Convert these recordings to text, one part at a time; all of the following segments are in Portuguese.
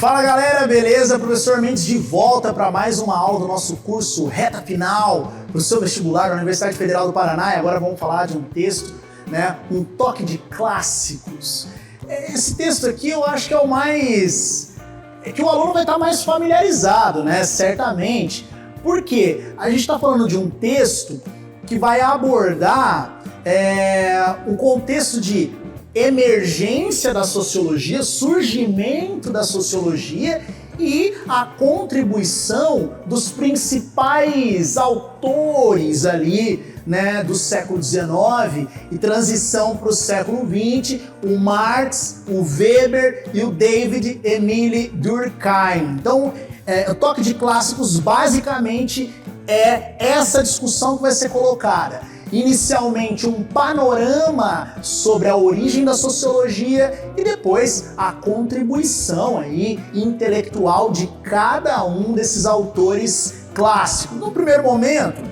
Fala galera, beleza? Professor Mendes de volta para mais uma aula do nosso curso Reta Final para o seu vestibular da Universidade Federal do Paraná. E agora vamos falar de um texto, um toque de clássicos. Esse texto aqui eu acho que é o mais... que o aluno vai estar mais familiarizado, certamente. Porque a gente está falando de um texto que vai abordar um contexto de emergência da sociologia, surgimento da sociologia e a contribuição dos principais autores ali, do século XIX e transição para o século XX, o Marx, o Weber e o David Emile Durkheim. Então, o toque de clássicos basicamente é essa discussão que vai ser colocada. Inicialmente um panorama sobre a origem da sociologia e depois a contribuição aí intelectual de cada um desses autores clássicos. No primeiro momento,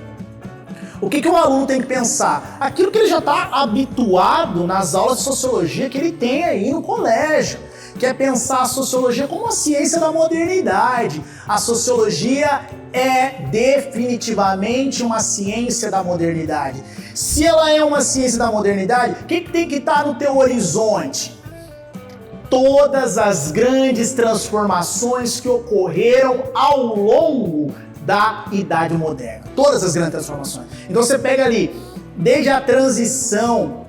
o que o aluno tem que pensar? Aquilo que ele já está habituado nas aulas de sociologia que ele tem aí no colégio, que é pensar a sociologia como a ciência da modernidade. A sociologia é definitivamente uma ciência da modernidade. Se ela é uma ciência da modernidade, o que tem que estar no teu horizonte? Todas as grandes transformações que ocorreram ao longo da Idade Moderna. Todas as grandes transformações. Então você pega ali, desde a transição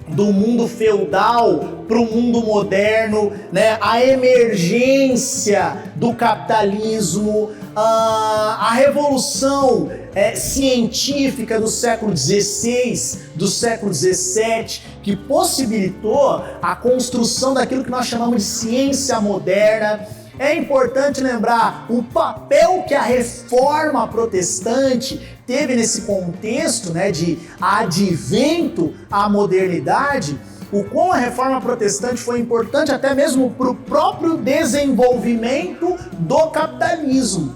do mundo feudal para o mundo moderno, a emergência do capitalismo, a revolução científica do século XVI, do século XVII, que possibilitou a construção daquilo que nós chamamos de ciência moderna. É importante lembrar o papel que a reforma protestante teve nesse contexto de advento à modernidade, o quão a reforma protestante foi importante até mesmo para o próprio desenvolvimento do capitalismo.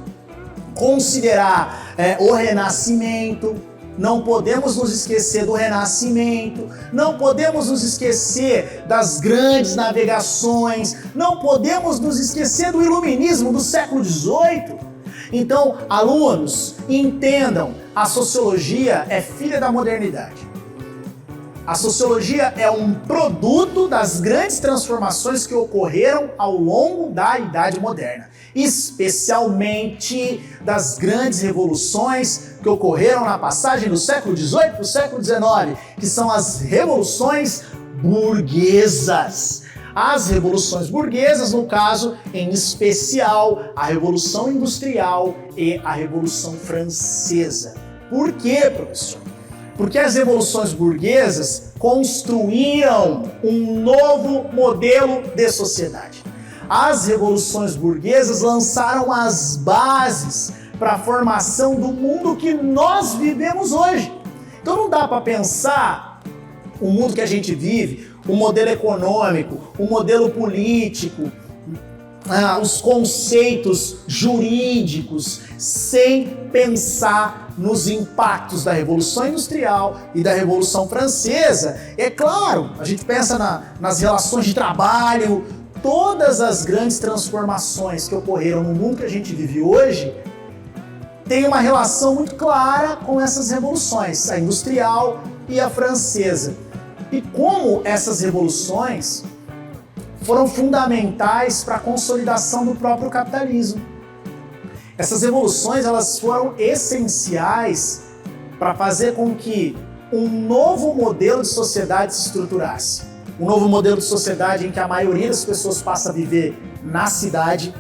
Considerar o Renascimento, não podemos nos esquecer do Renascimento, não podemos nos esquecer das grandes navegações, não podemos nos esquecer do Iluminismo do século XVIII. Então, alunos, entendam, a sociologia é filha da modernidade. A sociologia é um produto das grandes transformações que ocorreram ao longo da Idade Moderna, especialmente das grandes revoluções que ocorreram na passagem do século XVIII para o século XIX, que são as revoluções burguesas. As revoluções burguesas, no caso, em especial, a Revolução Industrial e a Revolução Francesa. Por quê, professor? Porque as revoluções burguesas construíram um novo modelo de sociedade. As revoluções burguesas lançaram as bases para a formação do mundo que nós vivemos hoje. Então não dá para pensar o mundo que a gente vive, o modelo econômico, o modelo político, os conceitos jurídicos, sem pensar nos impactos da Revolução Industrial e da Revolução Francesa. É claro, a gente pensa nas relações de trabalho, todas as grandes transformações que ocorreram no mundo que a gente vive hoje têm uma relação muito clara com essas revoluções, a industrial e a francesa. E como essas revoluções foram fundamentais para a consolidação do próprio capitalismo. Essas revoluções elas foram essenciais para fazer com que um novo modelo de sociedade se estruturasse. Um novo modelo de sociedade em que a maioria das pessoas passa a viver na cidade.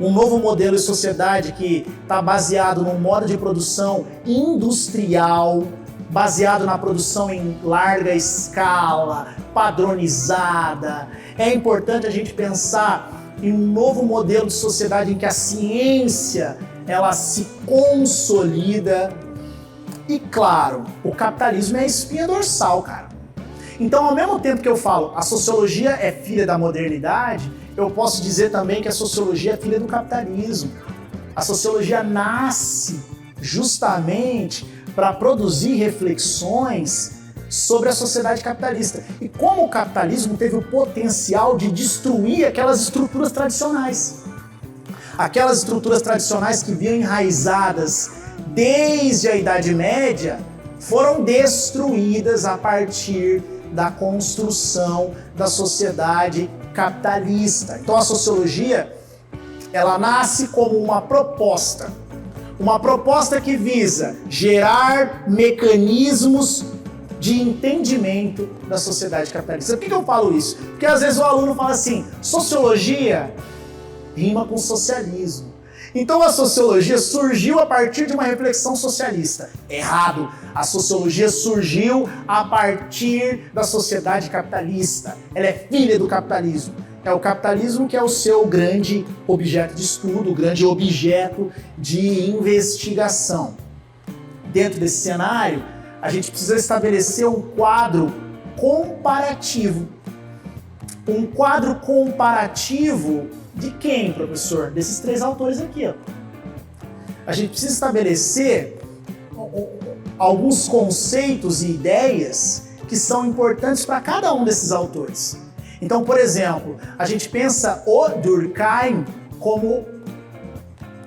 Um novo modelo de sociedade que está baseado num modo de produção industrial, baseado na produção em larga escala, padronizada. É importante a gente pensar em um novo modelo de sociedade em que a ciência ela se consolida. E claro, o capitalismo é a espinha dorsal, cara. Então, ao mesmo tempo que eu falo a sociologia é filha da modernidade, eu posso dizer também que a sociologia é filha do capitalismo. A sociologia nasce justamente para produzir reflexões sobre a sociedade capitalista. E como o capitalismo teve o potencial de destruir aquelas estruturas tradicionais. Aquelas estruturas tradicionais que vinham enraizadas desde a Idade Média foram destruídas a partir da construção da sociedade capitalista. Então a sociologia, ela nasce como uma proposta que visa gerar mecanismos de entendimento da sociedade capitalista. Por que eu falo isso? Porque às vezes o aluno fala assim, sociologia rima com socialismo. Então a sociologia surgiu a partir de uma reflexão socialista. Errado. A sociologia surgiu a partir da sociedade capitalista. Ela é filha do capitalismo. É o capitalismo que é o seu grande objeto de estudo, o grande objeto de investigação. Dentro desse cenário, a gente precisa estabelecer um quadro comparativo. Um quadro comparativo de quem, professor? Desses três autores aqui, ó. A gente precisa estabelecer alguns conceitos e ideias que são importantes para cada um desses autores. Então, por exemplo, a gente pensa o Durkheim como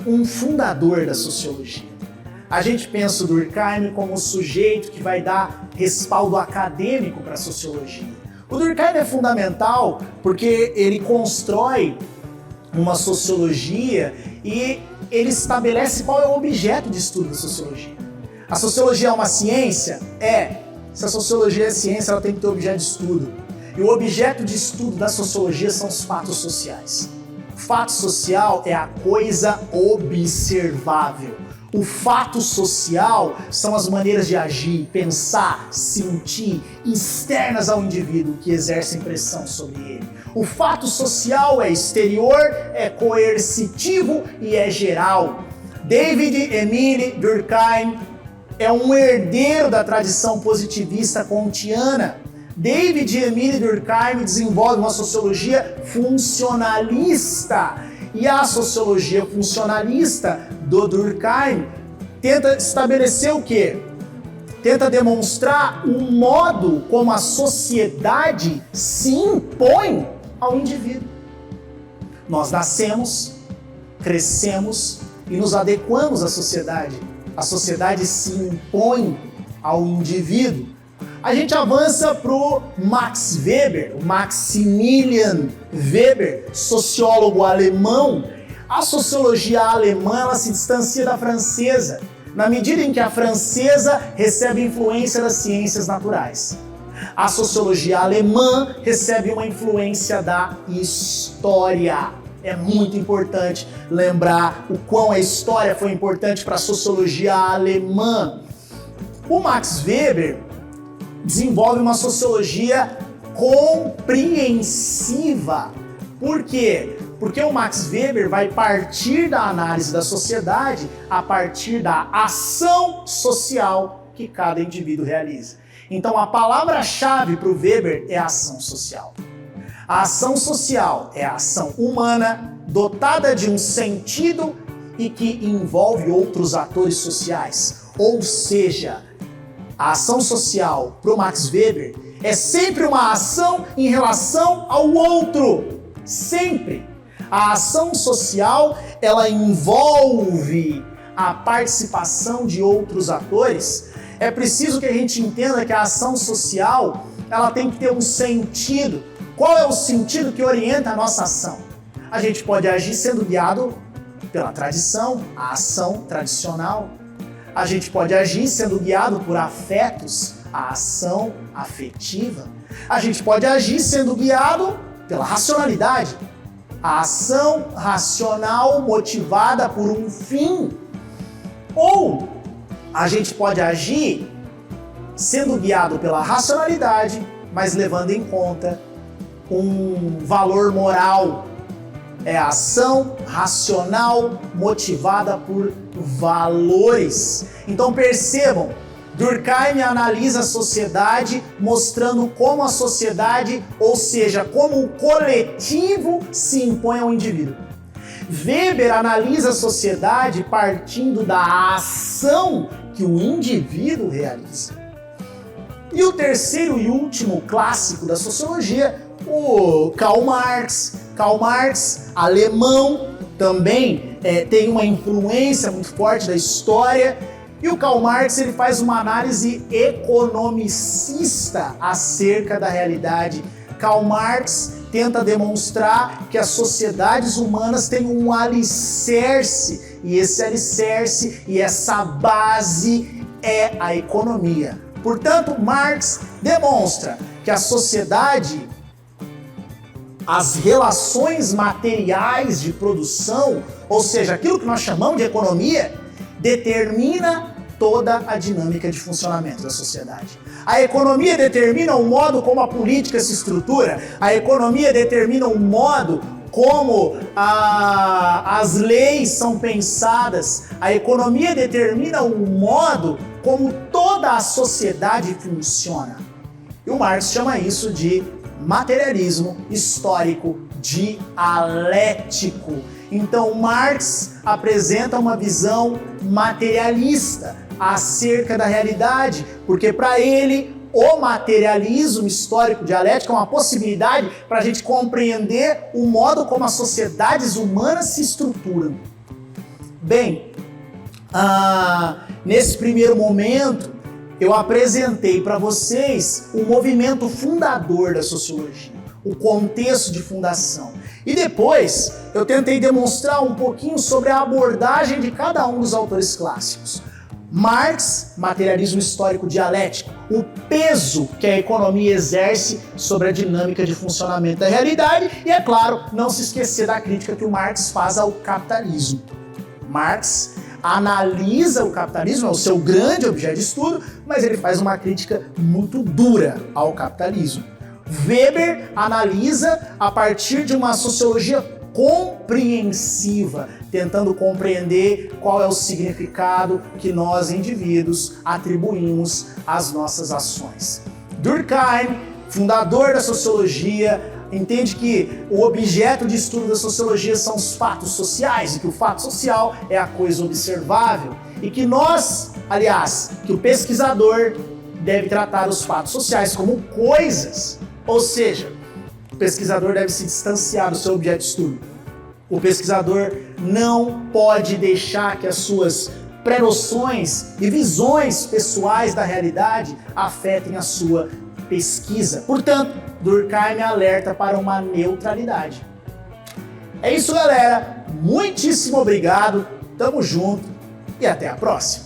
um fundador da sociologia. A gente pensa o Durkheim como o sujeito que vai dar respaldo acadêmico para a sociologia. O Durkheim é fundamental porque ele constrói uma sociologia e ele estabelece qual é o objeto de estudo da sociologia. A sociologia é uma ciência? É. Se a sociologia é ciência, ela tem que ter objeto de estudo. E o objeto de estudo da sociologia são os fatos sociais. O fato social é a coisa observável. O fato social são as maneiras de agir, pensar, sentir, externas ao indivíduo que exercem pressão sobre ele. O fato social é exterior, é coercitivo e é geral. David Emile Durkheim é um herdeiro da tradição positivista kantiana. David Emile Durkheim desenvolve uma sociologia funcionalista. E a sociologia funcionalista do Durkheim tenta estabelecer o quê? Tenta demonstrar um modo como a sociedade se impõe ao indivíduo. Nós nascemos, crescemos e nos adequamos à sociedade. A sociedade se impõe ao indivíduo. A gente avança para o Max Weber, o Maximilian Weber, sociólogo alemão. A sociologia alemã ela se distancia da francesa, na medida em que a francesa recebe influência das ciências naturais. A sociologia alemã recebe uma influência da história. É muito importante lembrar o quão a história foi importante para a sociologia alemã. O Max Weber desenvolve uma sociologia compreensiva. Por quê? Porque o Max Weber vai partir da análise da sociedade a partir da ação social que cada indivíduo realiza. Então a palavra-chave para o Weber é a ação social. A ação social é a ação humana dotada de um sentido e que envolve outros atores sociais. Ou seja, a ação social para o Max Weber é sempre uma ação em relação ao outro. Sempre. A ação social, ela envolve a participação de outros atores. É preciso que a gente entenda que a ação social, ela tem que ter um sentido. Qual é o sentido que orienta a nossa ação? A gente pode agir sendo guiado pela tradição, a ação tradicional. A gente pode agir sendo guiado por afetos, a ação afetiva. A gente pode agir sendo guiado pela racionalidade, a ação racional motivada por um fim. Ou a gente pode agir sendo guiado pela racionalidade, mas levando em conta um valor moral. É a ação racional motivada por valores. Então percebam, Durkheim analisa a sociedade mostrando como a sociedade, ou seja, como o coletivo se impõe ao indivíduo. Weber analisa a sociedade partindo da ação que o indivíduo realiza. E o terceiro e último clássico da sociologia, o Karl Marx. Karl Marx, alemão, também tem uma influência muito forte da história. E o Karl Marx ele faz uma análise economicista acerca da realidade. Karl Marx tenta demonstrar que as sociedades humanas têm um alicerce, e esse alicerce e essa base é a economia. Portanto, Marx demonstra que a sociedade, as relações materiais de produção, ou seja, aquilo que nós chamamos de economia, determina toda a dinâmica de funcionamento da sociedade. A economia determina o modo como a política se estrutura, a economia determina o modo como as leis são pensadas, a economia determina o modo como toda a sociedade funciona. E o Marx chama isso de materialismo histórico dialético. Então, Marx apresenta uma visão materialista acerca da realidade, porque para ele o materialismo histórico dialético é uma possibilidade para a gente compreender o modo como as sociedades humanas se estruturam. Bem, nesse primeiro momento, eu apresentei para vocês o movimento fundador da sociologia, o contexto de fundação. E depois, eu tentei demonstrar um pouquinho sobre a abordagem de cada um dos autores clássicos. Marx, materialismo histórico dialético, o peso que a economia exerce sobre a dinâmica de funcionamento da realidade e, é claro, não se esquecer da crítica que o Marx faz ao capitalismo. Marx analisa o capitalismo, é o seu grande objeto de estudo, mas ele faz uma crítica muito dura ao capitalismo. Weber analisa a partir de uma sociologia compreensiva, tentando compreender qual é o significado que nós, indivíduos, atribuímos às nossas ações. Durkheim, fundador da sociologia, entende que o objeto de estudo da sociologia são os fatos sociais e que o fato social é a coisa observável e que nós, aliás, que o pesquisador deve tratar os fatos sociais como coisas, ou seja, o pesquisador deve se distanciar do seu objeto de estudo. O pesquisador não pode deixar que as suas pré-noções e visões pessoais da realidade afetem a sua pesquisa. Portanto, Durkheim alerta para uma neutralidade. É isso, galera. Muitíssimo obrigado, tamo junto e até a próxima.